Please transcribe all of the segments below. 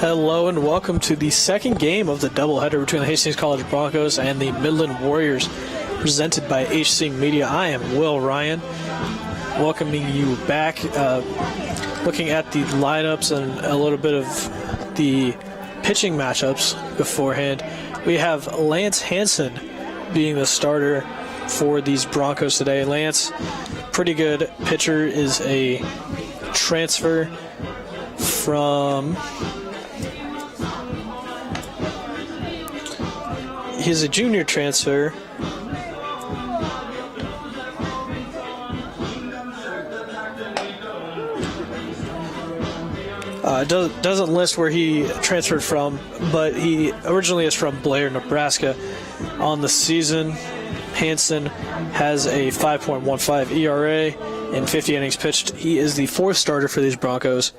Hello and welcome to the second game of the doubleheader between the Hastings College Broncos and the Midland Warriors, presented by HC Media. I am Will Ryan, welcoming you back, looking at the lineups and a little bit of the pitching matchups beforehand. We have Lance Hansen being the starter for these Broncos today. Lance, pretty good pitcher, is a transfer from... He's a junior transfer. Doesn't list where he transferred from, but he originally is from Blair, Nebraska. On the season, Hansen has a 5.15 ERA in 50 innings pitched. He is the fourth starter for these Broncos,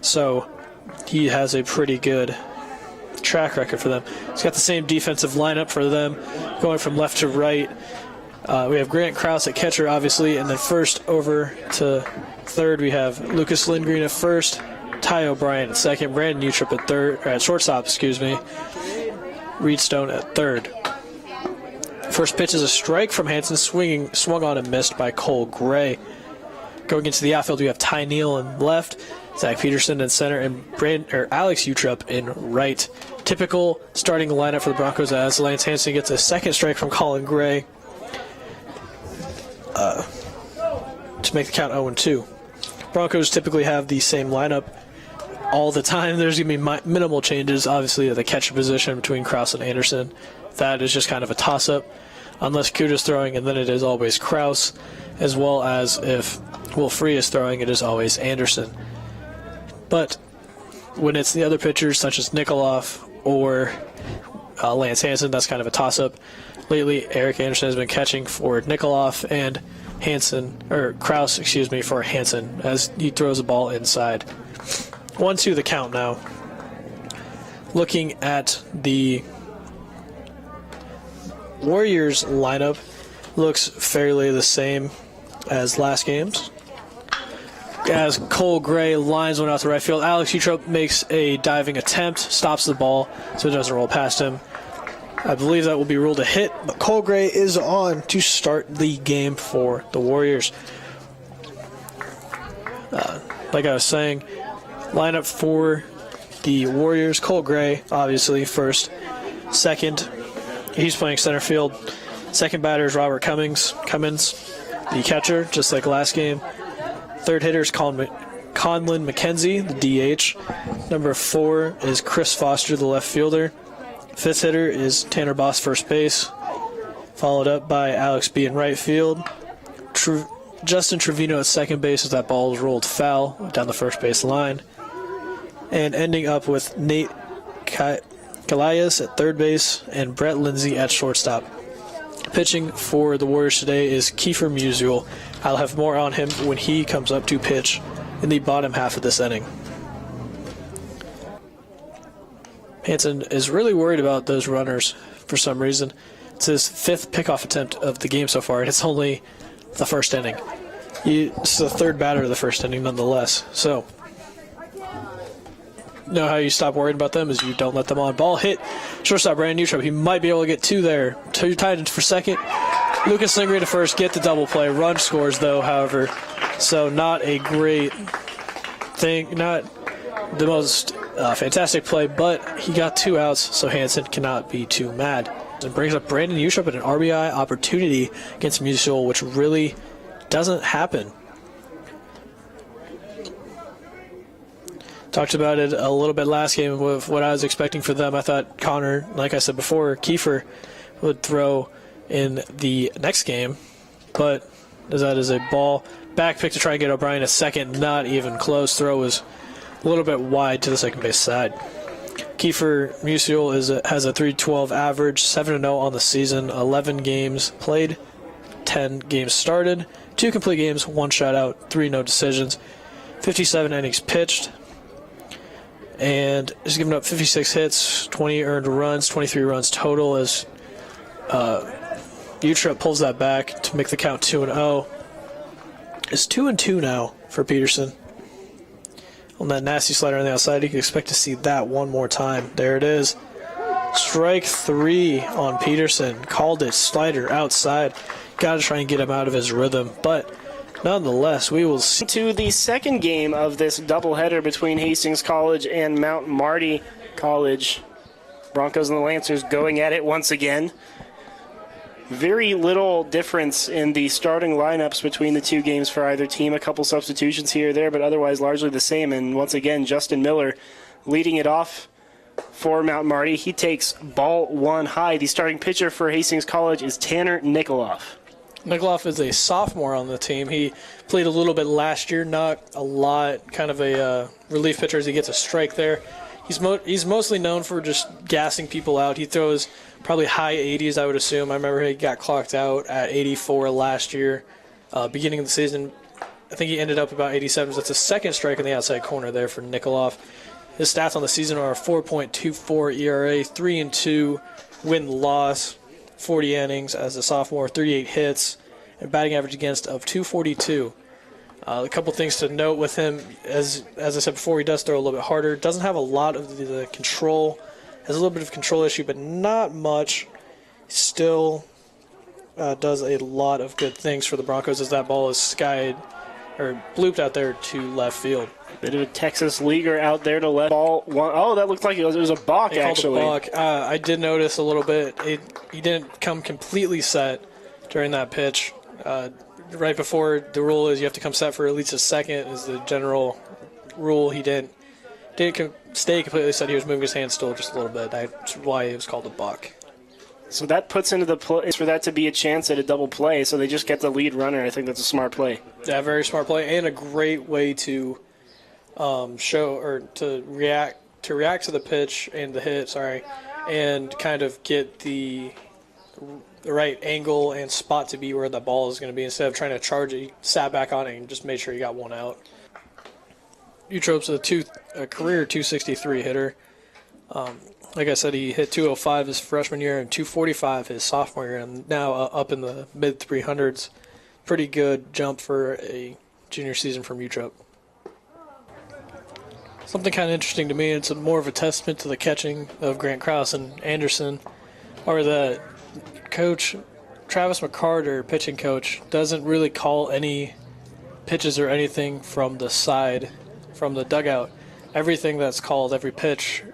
so he has a pretty good track record for them. He's got the same defensive lineup for them, going from left to right. We have Grant Krause at catcher, obviously, and then first over to third, we have Lucas Lindgren at first, Ty O'Brien at second, Brandon Utrip at third, or at shortstop, Reed Stone at third. First pitch is a strike from Hansen, swung on and missed by Cole Gray. Going into the outfield, we have Ty Neal in left, Zach Peterson in center, and Alex Utrip in right. Typical starting lineup for the Broncos as Lance Hansen gets a second strike from Colin Gray to make the count 0-2. Broncos typically have the same lineup all the time. There's going to be minimal changes, obviously, at the catcher position between Krause and Anderson. That is just kind of a toss-up, unless Kuta's throwing, and then it is always Krause, as well as if Will Free is throwing, it is always Anderson. But when it's the other pitchers, such as Nikoloff or Lance Hansen, that's kind of a toss-up. Lately, Eric Anderson has been catching for Nikoloff and Krause, for Hansen, as he throws the ball inside. 1-2 the count now. Looking at the Warriors lineup, looks fairly the same as last game's. As Cole Gray lines one out to right field, Alex Utrip makes a diving attempt, stops the ball so it doesn't roll past him. I believe that will be ruled a hit, but Cole Gray is on to start the game for the Warriors. Like I was saying, lineup for the Warriors, Cole Gray, obviously, first. Second, he's playing center field. Second batter is Robert Cummins, the catcher, just like last game. Third hitter is Conlon McKenzie, the DH. Number 4 is Chris Foster, the left fielder. Fifth hitter is Tanner Boss, first base. Followed up by Alex B. in right field. Justin Trevino at second base as that ball is rolled foul down the first base line. And ending up with Nate Calais at third base and Brett Lindsay at shortstop. Pitching for the Warriors today is Kiefer Musial. I'll have more on him when he comes up to pitch in the bottom half of this inning. Hansen is really worried about those runners for some reason. It's his 5th pickoff attempt of the game so far, and it's only the first inning. It's the third batter of the first inning nonetheless. So, you know how you stop worrying about them is you don't let them on. Ball hit. Shortstop Brandon Utrip. He might be able to get 2 there. 2 tied for second. Lucas Lindgren to first, get the double play. Run scores, though, however. So not a great thing. Not the most fantastic play, but he got 2 outs, so Hansen cannot be too mad. It brings up Brandon Utrip at an RBI opportunity against Musial, which really doesn't happen. Talked about it a little bit last game with what I was expecting for them. I thought Connor, like I said before, Kiefer would throw in the next game, but that is a ball. Back pick to try and get O'Brien a second, not even close. Throw was a little bit wide to the second base side. Kiefer Musial has a .312 average, 7-0 on the season, 11 games played, 10 games started, 2 complete games, 1 shutout, 3 no decisions, 57 innings pitched, and he's given up 56 hits, 20 earned runs, 23 runs total as Utrip pulls that back to make the count 2-0. It's 2-2 now for Peterson. on that nasty slider on the outside. You can expect to see that one more time. There it is. Strike 3 on Peterson. Called it, slider outside. Got to try and get him out of his rhythm. But nonetheless, we will see. To the second game of this doubleheader between Hastings College and Mount Marty College. Broncos and the Lancers going at it once again. Very little difference in the starting lineups between the two games for either team. A couple substitutions here or there, but otherwise largely the same. And once again, Justin Miller leading it off for Mount Marty. He takes ball 1 high. The starting pitcher for Hastings College is Tanner Nikoloff. Nikoloff is a sophomore on the team. He played a little bit last year, not a lot, kind of a relief pitcher as he gets a strike there. He's mostly known for just gassing people out. He throws probably high 80s, I would assume. I remember he got clocked out at 84 last year, beginning of the season. I think he ended up about 87. That's a second strike in the outside corner there for Nikoloff. His stats on the season are a 4.24 ERA, 3-2 win-loss, 40 innings as a sophomore, 38 hits, and batting average against of 242. A couple things to note with him, as I said before, he does throw a little bit harder. Doesn't have a lot of the control. Has a little bit of control issue, but not much. Still does a lot of good things for the Broncos as that ball is blooped out there to left field. Bit of a Texas leaguer out there to left. Ball 1. Oh, that looked like it was a balk, actually. Called a balk. I did notice a little bit. He didn't come completely set during that pitch. Right before the rule is you have to come set for at least a second is the general rule. He didn't stay completely set. He was moving his hand still just a little bit. That's why it was called a buck. So that puts into the place for that to be a chance at a double play, so they just get the lead runner. I think that's a smart play. Yeah, very smart play, and a great way to show or to react to the pitch and the hit, and kind of get the right angle and spot to be where the ball is going to be. Instead of trying to charge it, he sat back on it and just made sure he got one out. Utrope's a career 263 hitter. Like I said, he hit 205 his freshman year and 245 his sophomore year, and now up in the mid-300s. Pretty good jump for a junior season from Utrope. Something kind of interesting to me, it's more of a testament to the catching of Grant Krause and Anderson, or that Coach Travis McCarter, pitching coach, doesn't really call any pitches or anything from the side, from the dugout. Everything that's called, every pitch,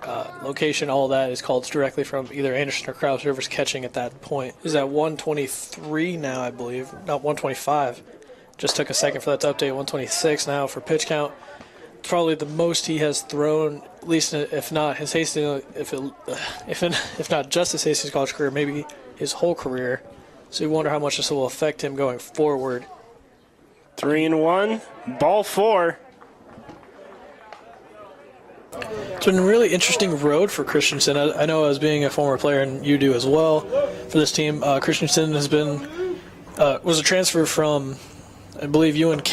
location, all that is called directly from either Anderson or Krause, whoever's catching at that point. He's at 123 now, I believe, not 125. Just took a second for that to update. 126 now for pitch count. Probably the most he has thrown, at least if not his Hastings, if not just his Hastings college career, maybe his whole career. So you wonder how much this will affect him going forward. 3-1, ball 4. It's been a really interesting road for Christensen. I know as being a former player, and you do as well, for this team, Christensen was a transfer from, I believe, UNK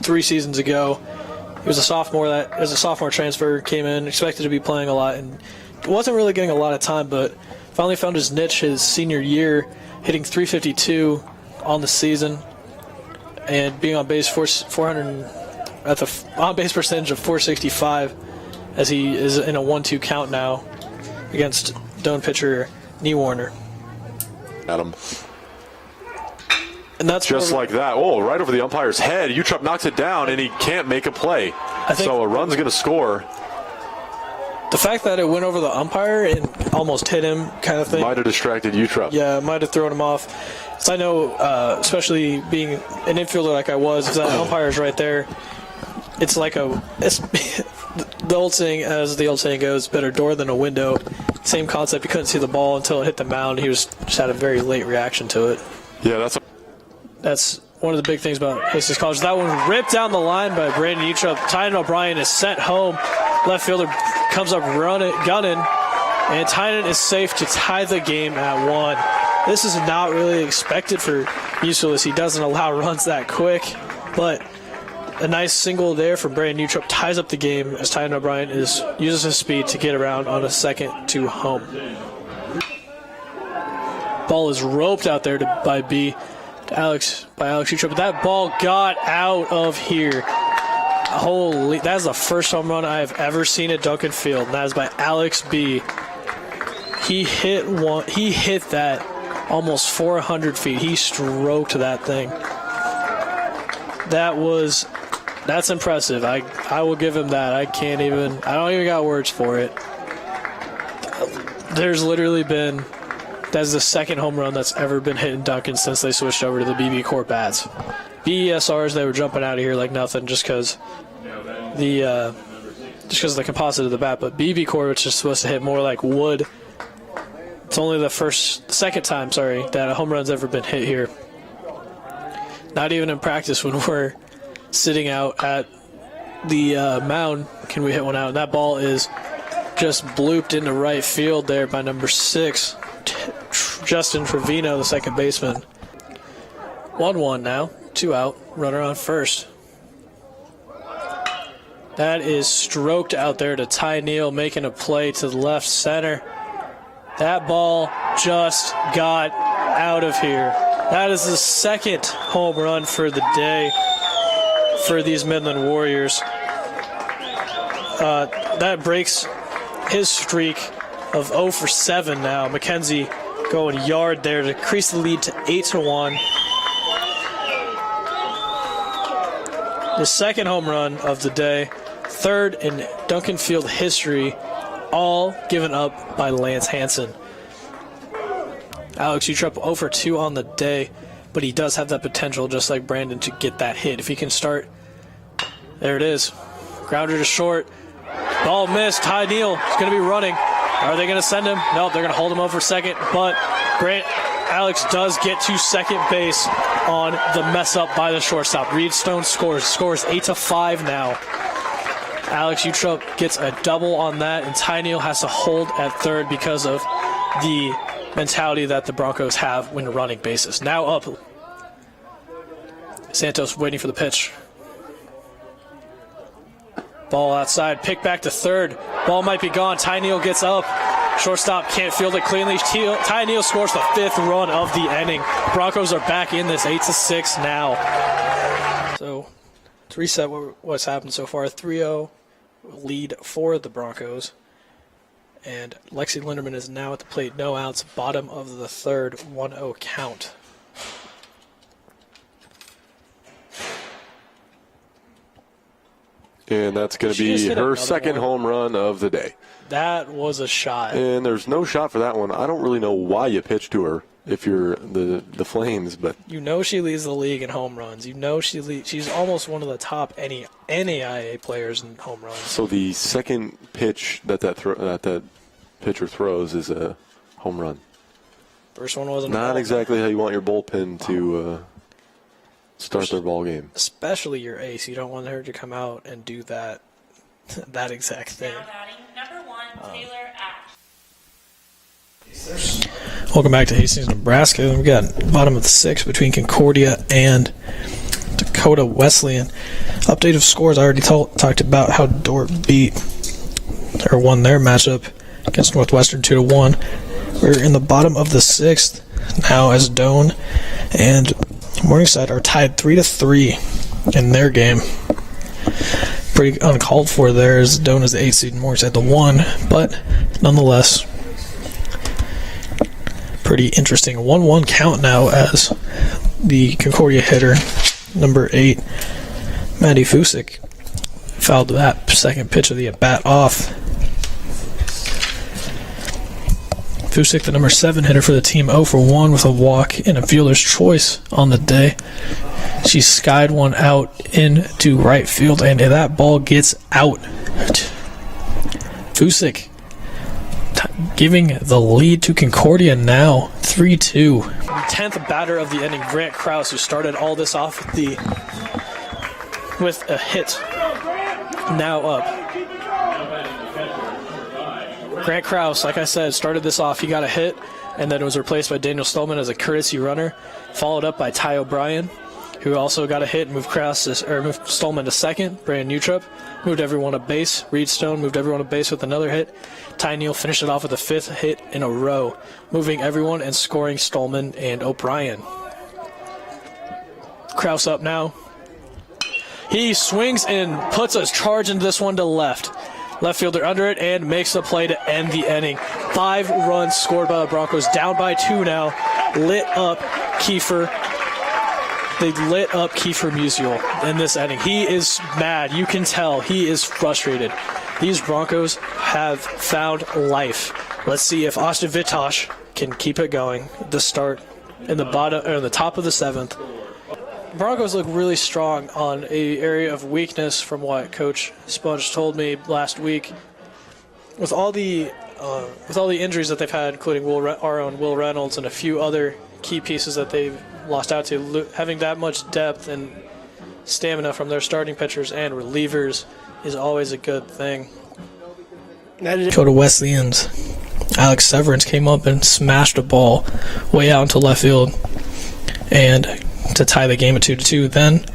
3 seasons ago. He was a sophomore that, as a sophomore transfer, came in, expected to be playing a lot, and wasn't really getting a lot of time, but finally found his niche his senior year, hitting 352 on the season, and being on base 400 at the on base percentage of 465, as he is in a 1-2 count now against Doane pitcher Nee Warner. Adam. And that's just like that. Oh, right over the umpire's head. Utrop knocks it down, and he can't make a play. So a run's going to score. The fact that it went over the umpire and almost hit him kind of thing. Might have distracted Utrop. Yeah, might have thrown him off. So I know, especially being an infielder like I was, if that umpire's right there, it's like the old saying, as the old saying goes, better door than a window. Same concept. He couldn't see the ball until it hit the mound. He just had a very late reaction to it. Yeah, that's one of the big things about Hastings College. That one ripped down the line by Brandon Utrop. Tynan O'Brien is sent home. Left fielder comes up gunning, and Tynan is safe to tie the game at 1. This is not really expected for Useless. He doesn't allow runs that quick, but a nice single there from Brandon Utrop ties up the game as Tynan O'Brien uses his speed to get around on a second to home. Ball is roped out there by Alex Utrop, but that ball got out of here. Holy, that is the first home run I have ever seen at Duncan Field, and that is by Alex B. He hit that almost 400 feet. He stroked that thing. That's impressive. I will give him that. I don't even got words for it. There's literally been, that's the second home run that's ever been hit in Duncan since they switched over to the BB Core bats. BESRs, they were jumping out of here like nothing just because of the composite of the bat, but BB Core, which is supposed to hit more like wood, it's only the second time that a home run's ever been hit here. Not even in practice when we're sitting out at the mound can we hit one out. And that ball is just blooped into right field there by number 6, Justin Trevino, the second baseman. 1-1 now, 2 out, runner on first. That is stroked out there to Ty Neal, making a play to the left center. That ball just got out of here. That is the second home run for the day for these Midland Warriors. That breaks his streak of 0 for 7 now. McKenzie going yard there to increase the lead to 8-1. The second home run of the day, third in Duncan Field history, all given up by Lance Hansen. Alex Utrup 0 for 2 on the day, but he does have that potential, just like Brandon, to get that hit. If he can start, there it is. Grounder to short. Ball missed. Ty Neal is going to be running. Are they going to send him? Nope, they're going to hold him over second, but Alex does get to second base on the mess up by the shortstop. Reed Stone scores 8-5 now. Alex Utrup gets a double on that, and Ty Neal has to hold at third because of the mentality that the Broncos have when running bases. Now up. Santos waiting for the pitch. Ball outside, pick back to third. Ball might be gone. Ty Neal gets up. Shortstop can't field it cleanly. Ty Neal scores the 5th run of the inning. Broncos are back in this 8-6 now. So to reset what's happened so far, 3-0 lead for the Broncos. And Lexi Linderman is now at the plate. No outs, bottom of the third, 1-0 count. And that's going to be her second home run of the day. That was a shot. And there's no shot for that one. I don't really know why you pitch to her if you're the Flames, but you know she leads the league in home runs. You know she's almost one of the top NAIA players in home runs. So the second pitch that pitcher throws is a home run. First one wasn't. Not exactly how you want your bullpen to start their ball game. Especially your ace. You don't want her to come out and do that exact thing. Number 1, Taylor Ash. Welcome back to Hastings, Nebraska. We've got bottom of the 6th between Concordia and Dakota Wesleyan. Update of scores. I already talked about how Dorp won their matchup against Northwestern 2-1. We're in the bottom of the 6th now as Doane and Morningside are tied 3-3 in their game. Pretty uncalled for there as Doane is the 8th seed and Morningside the 1, but nonetheless, pretty interesting. 1-1 count now as the Concordia hitter, number 8, Maddie Fusik, fouled that second pitch of the at-bat off. Fusik, the number 7 hitter for the team, 0 for 1 with a walk and a fielder's choice on the day. She skied one out into right field, and that ball gets out. Fusik giving the lead to Concordia now, 3-2. The 10th batter of the inning, Grant Krause, who started all this off with a hit, now up. Grant Krause, like I said, started this off. He got a hit, and then it was replaced by Daniel Stolman as a courtesy runner, followed up by Ty O'Brien, who also got a hit and moved Stolman to second. Brandon Utrup moved everyone to base. Reed Stone moved everyone to base with another hit. Ty Neal finished it off with a 5th hit in a row, moving everyone and scoring Stolman and O'Brien. Krause up now. He swings and puts a charge into this one to left. Left fielder under it and makes the play to end the inning. 5 runs scored by the Broncos. Down by 2 now. Lit up Kiefer. They lit up Kiefer Musial in this inning. He is mad. You can tell he is frustrated. These Broncos have found life. Let's see if Austin Vitosh can keep it going. The start in the bottom or in the top of the 7th. Broncos look really strong on a area of weakness from what Coach Sponge told me last week. With all the injuries that they've had, including our own Will Reynolds and a few other key pieces that they've lost out to, having that much depth and stamina from their starting pitchers and relievers is always a good thing. Dakota Wesleyan's Alex Severance came up and smashed a ball way out into left field and to tie the game at 2-2. Then,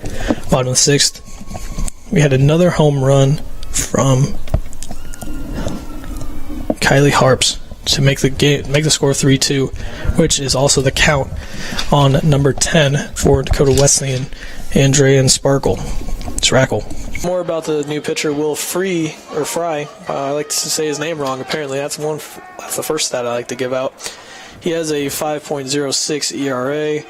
bottom of the 6th, we had another home run from Kylie Harps to make the score 3-2, which is also the count on number 10 for Dakota Wesleyan, Andrea Sprackle. More about the new pitcher, Will Fry. I like to say his name wrong. Apparently, that's the first stat I like to give out. He has a 5.06 ERA,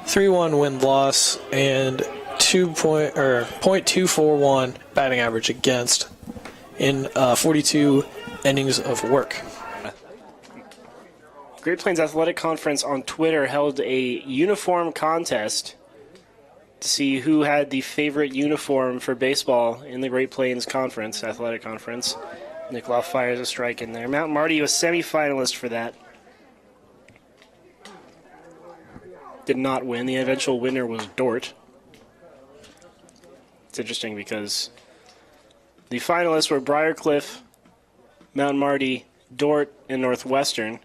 3.1 win-loss, and 0.241 batting average against in 42 innings of work. Great Plains Athletic Conference on Twitter held a uniform contest to see who had the favorite uniform for baseball in the Great Plains Conference, Athletic Conference. Nick Law fires a strike in there. Mount Marty was semifinalist for that. Did not win. The eventual winner was Dort. It's interesting because the finalists were Briarcliff, Mount Marty, Dort, and Northwestern.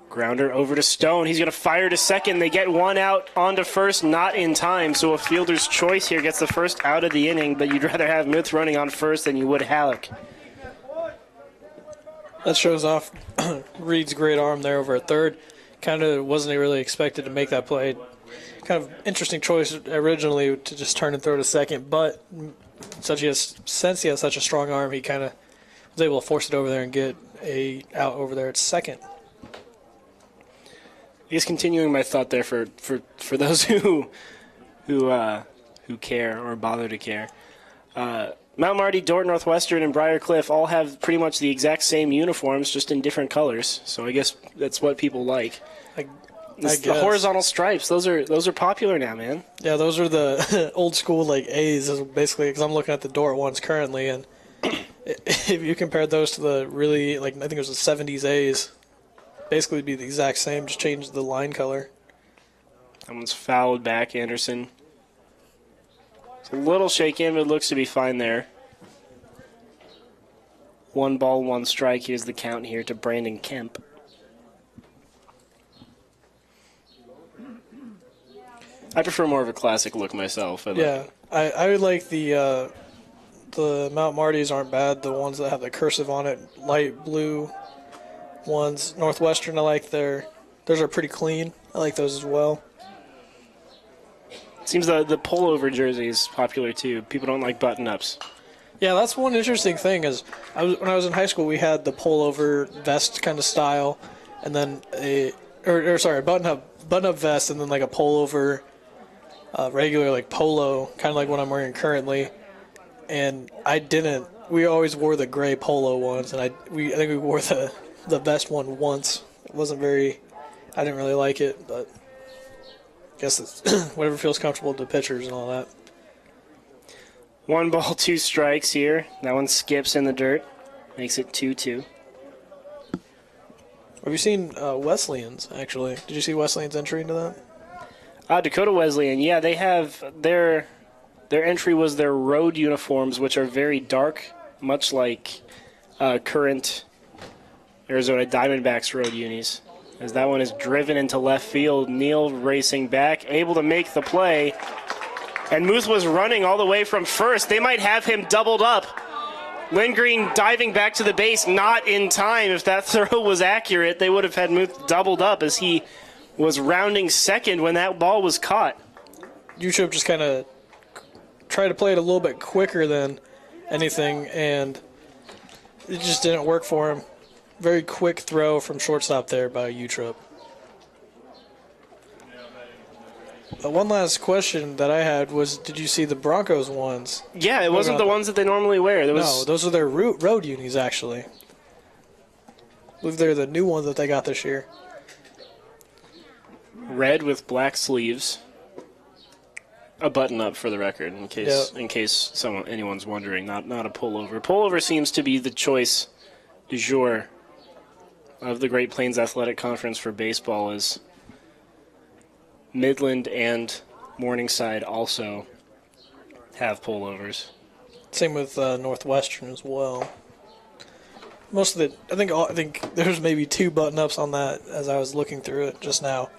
Grounder over to Stone. He's going to fire to second. They get one out onto first, not in time. So a fielder's choice here gets the first out of the inning, but you'd rather have Muth running on first than you would Halleck. That shows off Reed's great arm there over at third. Kind of wasn't really expected to make that play. Kind of interesting choice originally to just turn and throw to second, but since he has such a strong arm, he kind of was able to force it over there and get a out over there at second. He's continuing my thought there for those who care or bother to care. Mount Marty, Dort, Northwestern, and Briarcliff all have pretty much the exact same uniforms, just in different colors. So I guess that's what people like. The horizontal stripes; those are popular now, man. Yeah, those are the old school like A's, basically. Because I'm looking at the Dort ones currently, and if you compare those to the really I think it was the '70s A's, basically it'd be the exact same, just change the line color. That one's fouled back, Anderson. It's a little shaky, but it looks to be fine there. 1 ball, 1 strike. Here's the count here to Brandon Kemp. I prefer more of a classic look myself. Yeah, I would like the Mount Martys aren't bad. The ones that have the cursive on it, light blue ones. Northwestern, I like those are pretty clean. I like those as well. Seems the pullover jersey is popular too. People don't like button-ups. Yeah, that's one interesting thing is when I was in high school, we had the pullover vest kind of style, and then a button-up vest, and then like a pullover, regular like polo, kind of like what I'm wearing currently. And we always wore the gray polo ones, and I think we wore the vest one once. It wasn't I didn't really like it, but I guess it's whatever feels comfortable to pitchers and all that. 1 ball, 2 strikes here. That one skips in the dirt. Makes it 2-2. Have you seen Wesleyan's, actually? Did you see Wesleyan's entry into that? Dakota Wesleyan, yeah, they have their entry was their road uniforms, which are very dark, much like current Arizona Diamondbacks road unis. As that one is driven into left field, Neal racing back, able to make the play. And Muth was running all the way from first. They might have him doubled up. Lindgreen diving back to the base, not in time. If that throw was accurate, they would have had Muth doubled up as he was rounding second when that ball was caught. Utrip just kind of tried to play it a little bit quicker than anything, and it just didn't work for him. Very quick throw from shortstop there by Utrip. One last question that I had was, did you see the Broncos ones? Yeah, it wasn't the ones that they normally wear. No, those are their road unis, actually. I believe they're the new ones that they got this year. Red with black sleeves. A button-up for the record, in case anyone's wondering. Not a pullover. Pullover seems to be the choice du jour of the Great Plains Athletic Conference for baseball, as Midland and Morningside also have pullovers. Same with Northwestern as well. Most of I think there's maybe 2 button-ups on that as I was looking through it just now.